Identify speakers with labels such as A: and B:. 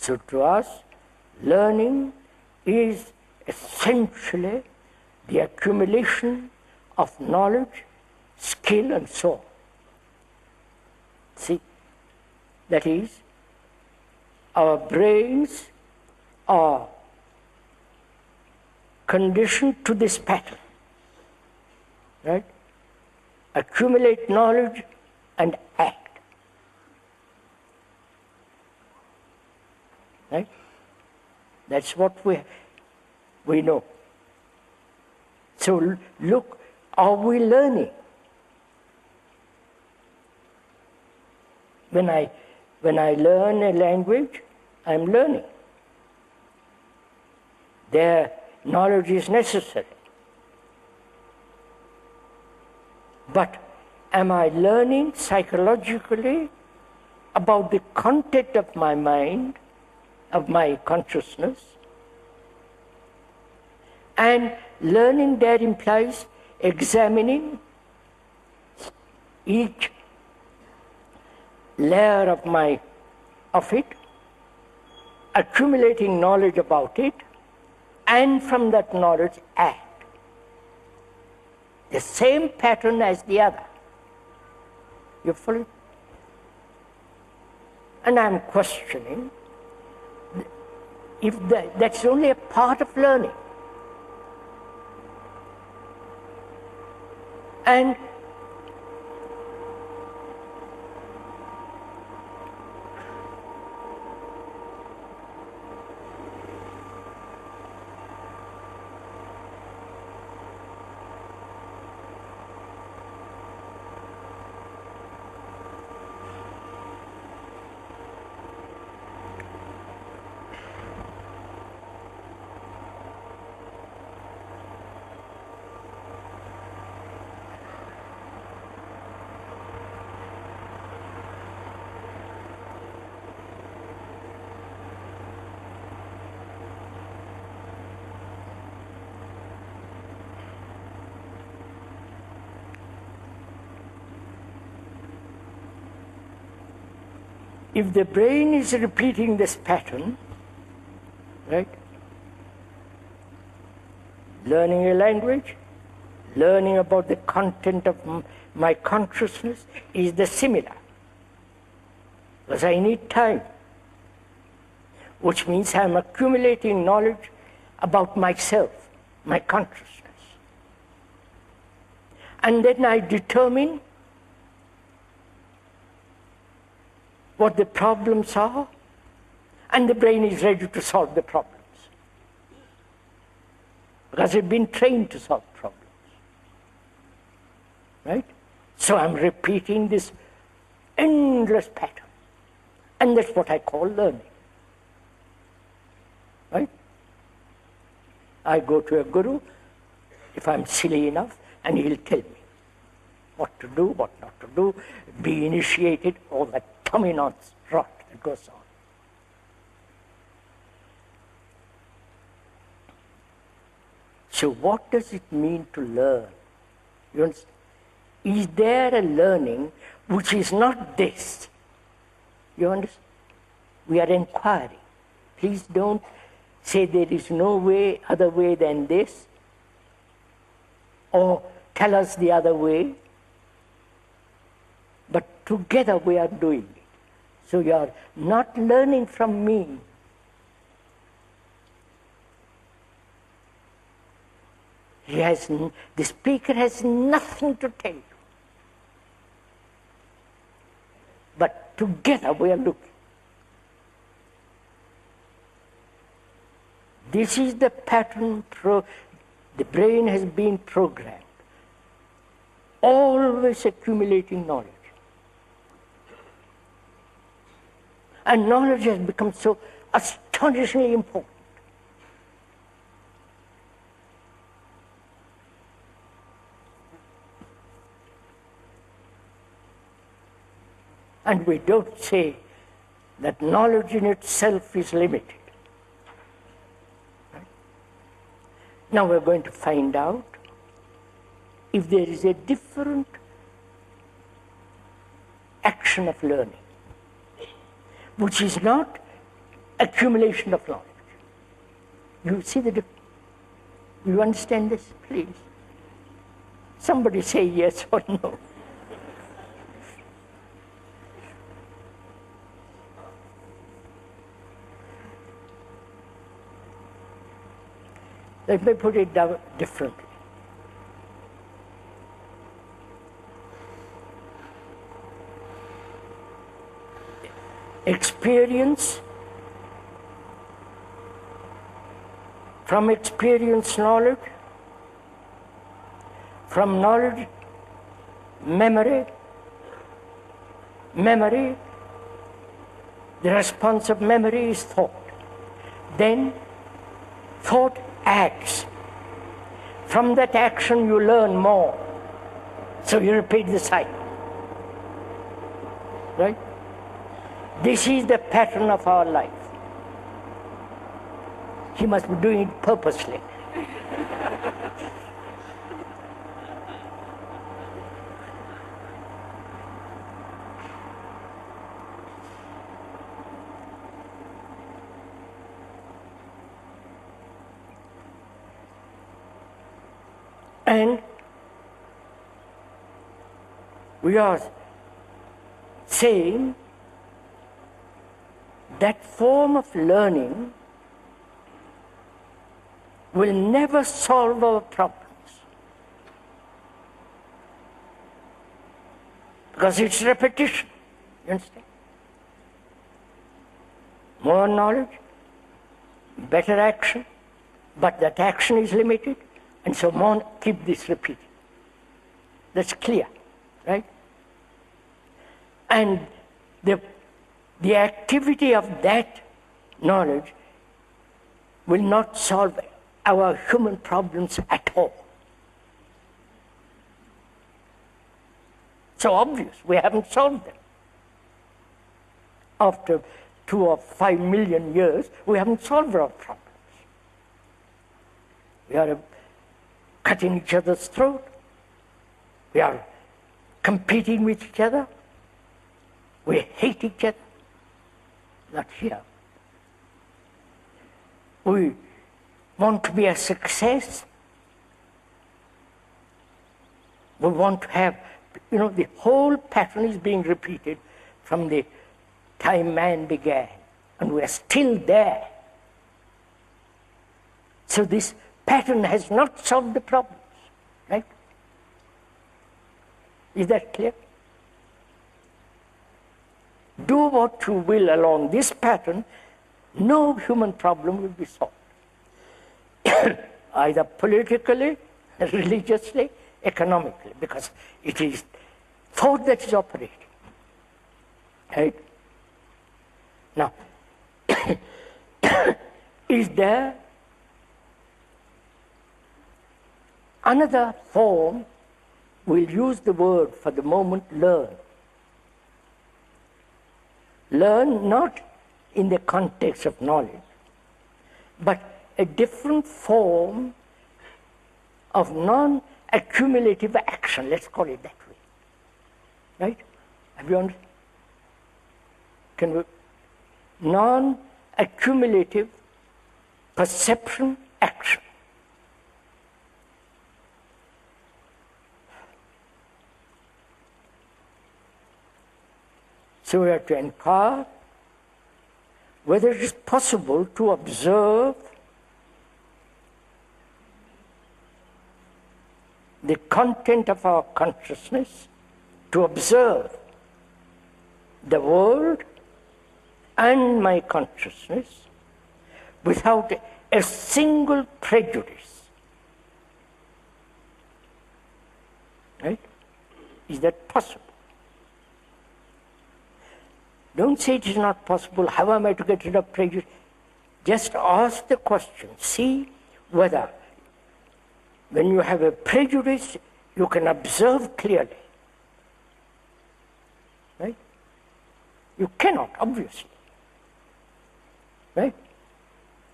A: So to us, learning is essentially the accumulation of knowledge, skill, and so on. See, that is, our brains are conditioned to this pattern, right? Accumulate knowledge and act, right? That's what we know. So look, are we learning? When I learn a language, I'm learning. Their knowledge is necessary. But am I learning psychologically about the content of my mind, of my consciousness? And learning there implies examining each layer of it, accumulating knowledge about it, and from that knowledge act. The same pattern as the other. You follow? And I'm questioning if that's only a part of learning. And if the brain is repeating this pattern, right? Learning a language, learning about the content of my consciousness is the similar. Because I need time, which means I'm accumulating knowledge about myself, my consciousness. And then I determine what the problems are, and the brain is ready to solve the problems. Because it's been trained to solve problems. Right? So I'm repeating this endless pattern. And that's what I call learning. Right? I go to a guru, if I'm silly enough, and he'll tell me what to do, what not to do, be initiated, all that tummy knots rot that goes on. So what does it mean to learn? You understand? Is there a learning which is not this? You understand? We are inquiring. Please don't say there is no way, other way than this, or tell us the other way. But together we are doing it. So you are not learning from me. The speaker has nothing to tell you. But together we are looking. This is the pattern the brain has been programmed. Always accumulating knowledge. And knowledge has become so astonishingly important. And we don't say that knowledge in itself is limited. Right? Now we're going to find out if there is a different action of learning, which is not accumulation of knowledge. You see the difference? You understand this, please? Somebody say yes or no. Let me put it down differently. Experience, from experience knowledge, from knowledge memory, memory, the response of memory is thought. Then thought acts. From that action you learn more. So you repeat the cycle. Right? This is the pattern of our life. He must be doing it purposely. And we are saying that form of learning will never solve our problems. Because it's repetition. You understand? More knowledge, better action, but that action is limited, and so more keep this repeating. That's clear, right? And the activity of that knowledge will not solve our human problems at all. So obvious, we haven't solved them. After 2 or 5 million years, we haven't solved our problems. We are cutting each other's throat. We are competing with each other. We hate each other. Not here. We want to be a success. We want to have, the whole pattern is being repeated from the time man began, and we are still there. So this pattern has not solved the problems, right? Is that clear? Do what you will along this pattern, no human problem will be solved. Either politically, religiously, economically, because it is thought that is operating. Right? Now, is there another form? We'll use the word for the moment, learn. Learn not in the context of knowledge, but a different form of non-accumulative action, let's call it that way. Right? Have you understood? Can we? Non-accumulative perception action. So we have to inquire whether it is possible to observe the content of our consciousness, to observe the world and my consciousness without a single prejudice. Right? Is that possible? Don't say it is not possible. How am I to get rid of prejudice? Just ask the question. See whether when you have a prejudice, you can observe clearly. Right? You cannot, obviously. Right?